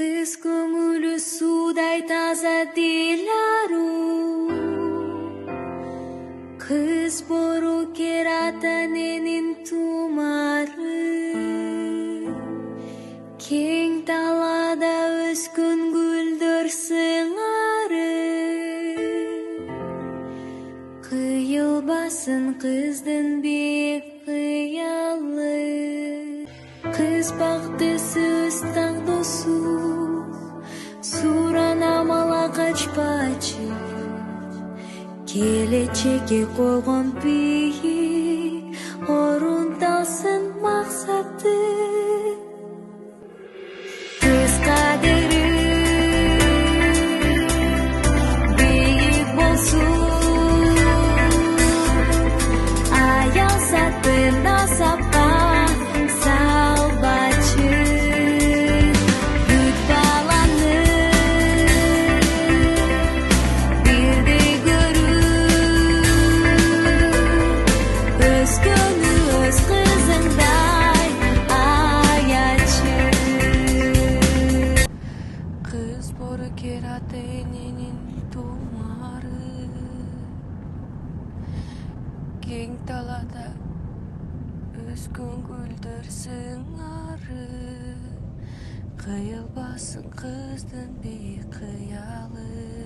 Kız көңілі судай таза дилару, kız boru keratanenин тумары, кең талада өскөн гүлдөр сыңары, кыйылбасын кыздын бек кыялы. Kız бактысы таң досу, суранамала качпачы, келечекке койгон бийик орундалсын максаты. Кыз кадыры бийик болсун, аял сатында сапа kerateninin tumarı, keng talada özgün güldür sыңары, kıyılbasın kızdın bir kıyalı.